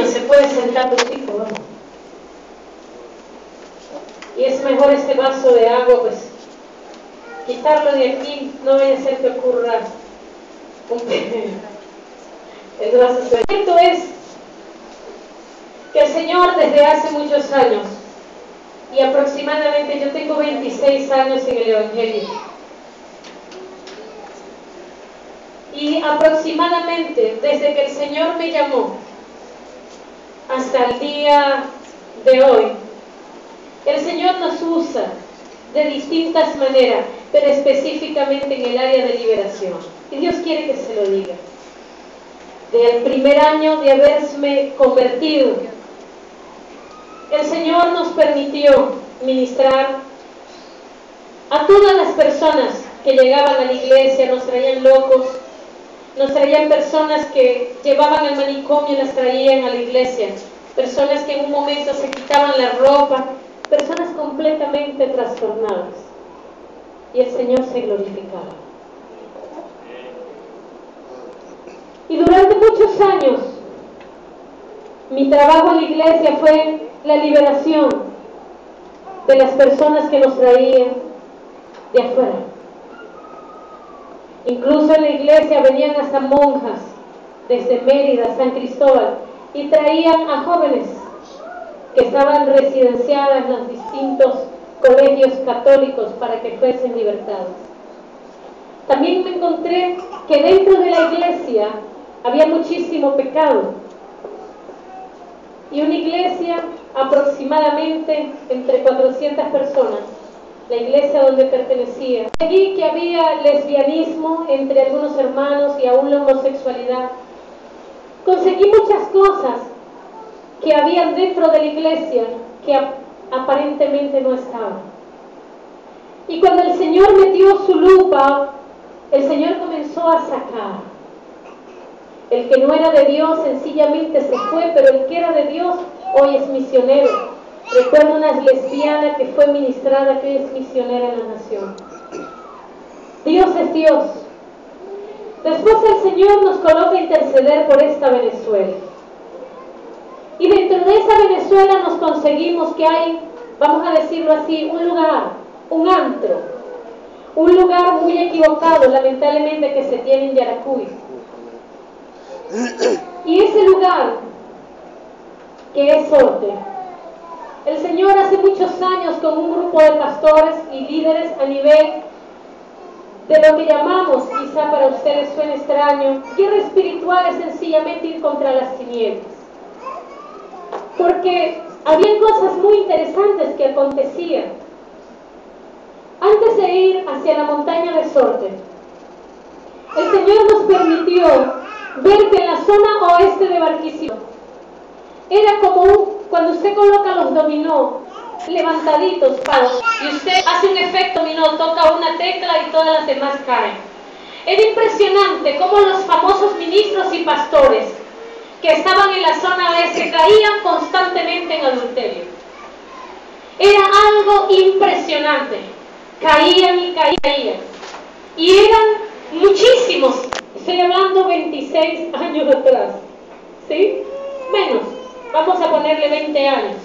niños se puede sentar tu chico, vamos. Y es mejor este vaso de agua, pues, quitarlo de aquí, no vaya a ser que ocurra el vaso. Lo cierto es que el Señor desde hace muchos años, y aproximadamente yo tengo 26 años en el Evangelio, y aproximadamente desde que el Señor me llamó hasta el día de hoy, el Señor nos usa de distintas maneras, pero específicamente en el área de liberación. Y Dios quiere que se lo diga. Desde el primer año de haberme convertido, el Señor nos permitió ministrar a todas las personas que llegaban a la iglesia. Nos traían locos, nos traían personas que llevaban el manicomio y las traían a la iglesia, personas que en un momento se quitaban la ropa, personas completamente trastornadas, y el Señor se glorificaba. Y durante muchos años mi trabajo en la iglesia fue la liberación de las personas que nos traían de afuera. Incluso en la iglesia venían hasta monjas desde Mérida, San Cristóbal, y traían a jóvenes que estaban residenciadas en los distintos colegios católicos para que fuesen libertados. También me encontré que dentro de la iglesia había muchísimo pecado, y una iglesia aproximadamente entre 400 personas, la iglesia donde pertenecía. Allí que había lesbianismo entre algunos hermanos y aún la homosexualidad. Conseguí muchas cosas que habían dentro de la iglesia que aparentemente no estaban. Y cuando el Señor metió su lupa, el Señor comenzó a sacar. El que no era de Dios sencillamente se fue, pero el que era de Dios hoy es misionero. Recuerdo una lesbiana que fue ministrada, que hoy es misionera en la nación. Dios es Dios. Después el Señor nos coloca a interceder por esta Venezuela. Y dentro de esa Venezuela nos conseguimos que hay, vamos a decirlo así, un lugar, un antro, un lugar muy equivocado, lamentablemente, que se tiene en Yaracuy. Y ese lugar, que es Sorte, el Señor hace muchos años con un grupo de pastores y líderes a nivel de lo que llamamos, quizá para ustedes suene extraño, guerra espiritual es sencillamente ir contra las tinieblas. Porque había cosas muy interesantes que acontecían. Antes de ir hacia la montaña de Sorte, el Señor nos permitió ver que en la zona oeste de Barquisimeto era como cuando usted coloca los dominó levantaditos, y usted hace un efecto dominó, toca una tecla y todas las demás caen. Era impresionante cómo los famosos ministros y pastores que estaban en la zona oeste caían constantemente en adulterio. Era algo impresionante. Caían y caían. Y eran muchísimos. Estoy hablando 26 años atrás. ¿Sí? Menos. Vamos a ponerle 20 años.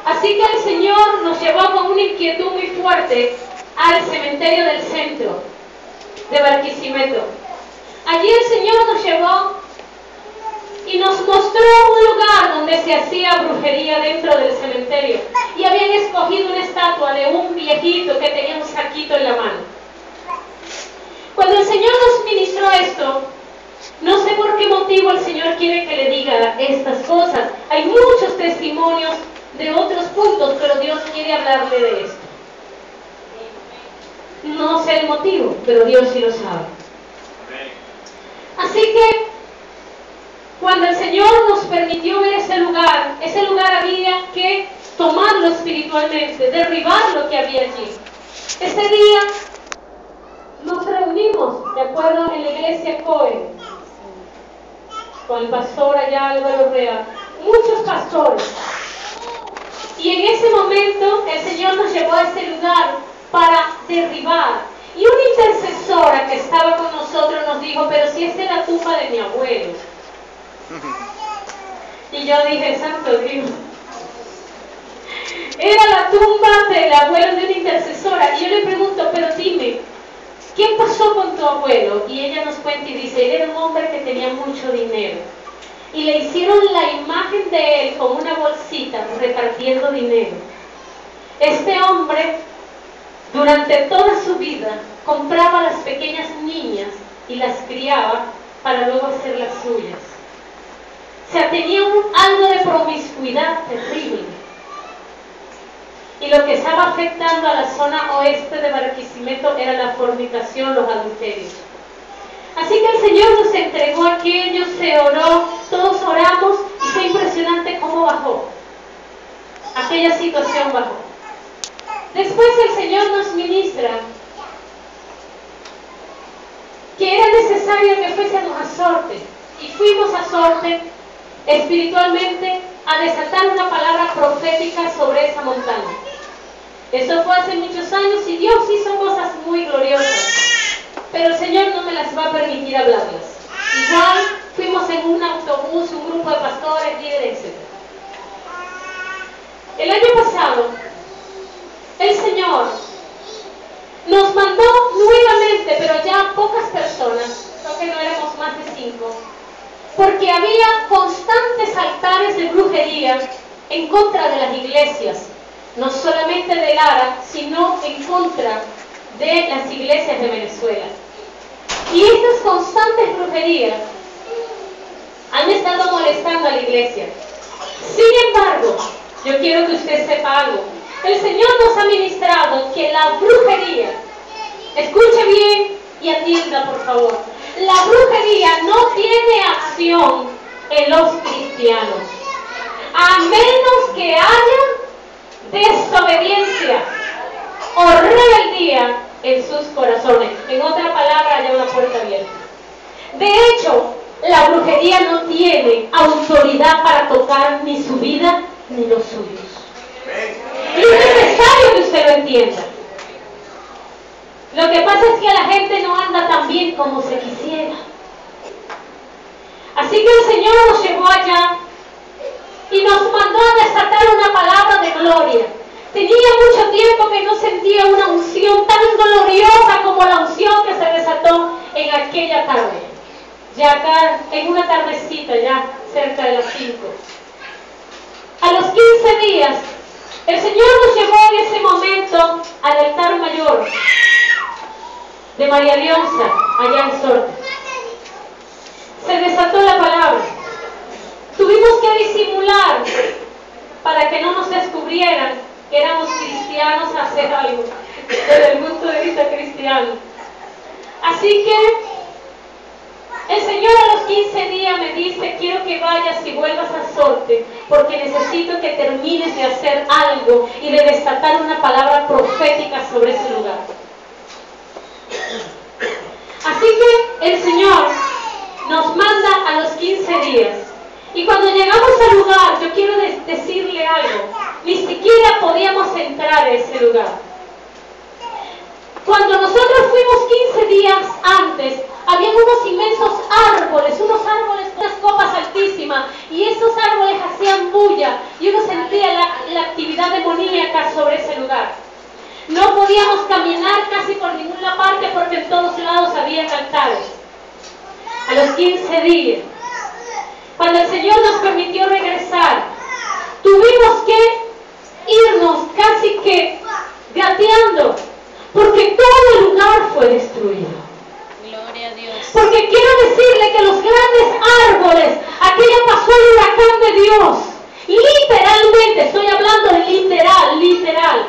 Así que el Señor nos llevó con una inquietud muy fuerte al cementerio del centro de Barquisimeto. Allí el Señor nos llevó y nos mostró un lugar donde se hacía brujería dentro del cementerio. Y habían escogido una estatua de un viejito que tenía un saquito en la mano. Cuando el Señor nos ministró esto, no sé por qué motivo el Señor quiere que le diga estas cosas. Hay muchos testimonios de otros puntos, pero Dios quiere hablarle de esto. No sé el motivo, pero Dios sí lo sabe. Así que cuando el Señor nos permitió ver ese lugar había que tomarlo espiritualmente, derribar lo que había allí. Ese día nos reunimos, de acuerdo, en la iglesia Cohen, con el pastor allá Álvaro Rea, muchos pastores. Y en ese momento el Señor nos llevó a ese lugar para derribar. Y una intercesora que estaba con nosotros nos dijo, pero si esta es la tumba de mi abuelo. Y yo dije, santo Dios. Era la tumba del abuelo de una intercesora. Y yo le pregunto, pero dime, ¿qué pasó con tu abuelo? Y ella nos cuenta y dice, él era un hombre que tenía mucho dinero. Y le hicieron la imagen de él con una bolsita repartiendo dinero. Este hombre, durante toda su vida, compraba a las pequeñas niñas y las criaba para luego hacer las suyas. O sea, tenía algo de promiscuidad terrible. Y lo que estaba afectando a la zona oeste de Barquisimeto era la fornicación, los adulterios. Así que el Señor nos entregó aquello, se oró, todos oramos y fue impresionante cómo bajó. Aquella situación bajó. Después el Señor nos ministra que era necesario que fuésemos a Sorte. Y fuimos a Sorte espiritualmente a desatar una palabra profética sobre esa montaña. Eso fue hace muchos años y Dios hizo cosas muy gloriosas, pero el Señor no me las va a permitir hablarlas. Igual fuimos en un autobús, un grupo de pastores, líderes, etc. El año pasado, el Señor nos mandó nuevamente, pero ya pocas personas, creo que no éramos más de 5, porque había constantes altares de brujería en contra de las iglesias, no solamente de Lara, sino en contra de las iglesias de Venezuela. Y estas constantes brujerías han estado molestando a la iglesia. Sin embargo, yo quiero que usted sepa algo. El Señor nos ha ministrado que la brujería, escuche bien y atienda por favor, la brujería no tiene acción en los cristianos, a menos que haya desobediencia o rebeldía en sus corazones. En otra palabra, haya una puerta abierta. De hecho, la brujería no tiene autoridad para tocar ni su vida ni los suyos. Y es necesario que usted lo entienda. Lo que pasa es que la gente no anda tan bien como se quisiera. Así que el Señor nos llevó allá y nos mandó a desatar una palabra de gloria. Tenía mucho tiempo que no sentía una unción tan gloriosa como la unción que se desató en aquella tarde. Ya acá, en una tardecita, ya cerca de las 5. A los 15 días, el Señor nos llevó en ese momento al altar mayor de María Leonza, allá en Sorte. Se desató la palabra. Tuvimos que disimular para que no nos descubrieran que éramos cristianos a hacer algo desde el punto de vista cristiano. Así que el Señor a los 15 días me dice, quiero que vayas y vuelvas a Sorte, porque necesito que termines de hacer algo y de desatar una palabra profética sobre ese lugar. Así que el Señor nos manda a los 15 días. Y cuando llegamos al lugar, yo quiero decirle algo, ni siquiera podíamos entrar a ese lugar. Cuando nosotros fuimos 15 días antes, habían unos inmensos árboles, con unas copas altísimas, y esos árboles hacían bulla, y uno sentía la actividad demoníaca sobre ese lugar. No podíamos caminar casi por ninguna parte porque en todos lados había altares. A los 15 días, cuando el Señor nos permitió regresar, tuvimos que irnos casi que gateando, porque todo el lugar fue destruido. Gloria a Dios. Porque quiero decirle que los grandes árboles, aquella pasó el huracán de Dios, literalmente, estoy hablando de literal.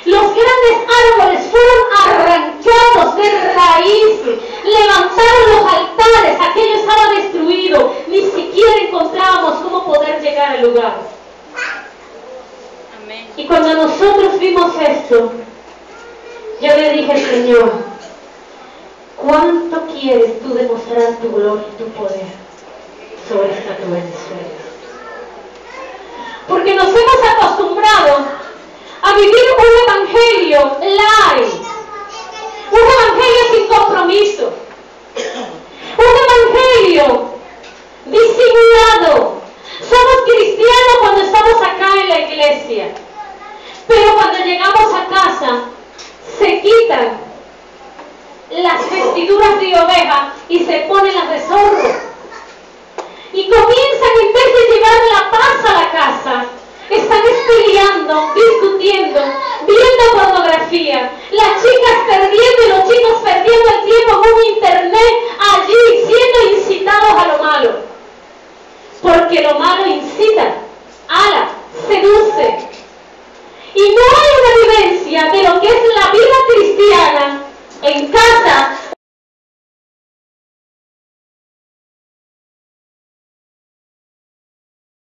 Los grandes árboles fueron arrancados de raíz, levantaron los altares, aquello estaba destruido, ni siquiera encontrábamos cómo poder llegar al lugar. Amén. Y cuando nosotros vimos esto, yo le dije, Señor, ¿cuánto quieres tú demostrar tu gloria y tu poder sobre esta tu Venezuela? Porque nos hemos acostumbrado a vivir un evangelio light, un evangelio sin compromiso, un evangelio disimulado, iglesia. Pero cuando llegamos a casa, se quitan las vestiduras de oveja y se ponen las de zorro. Y comienzan, en vez de llevar la paz a la casa, están peleando, discutiendo, viendo pornografía, las chicas perdiendo y los chicos perdiendo el tiempo en un internet allí, siendo incitados a lo malo. Porque lo malo incita, ala, seduce. Y no hay una vivencia de lo que es la vida cristiana en casa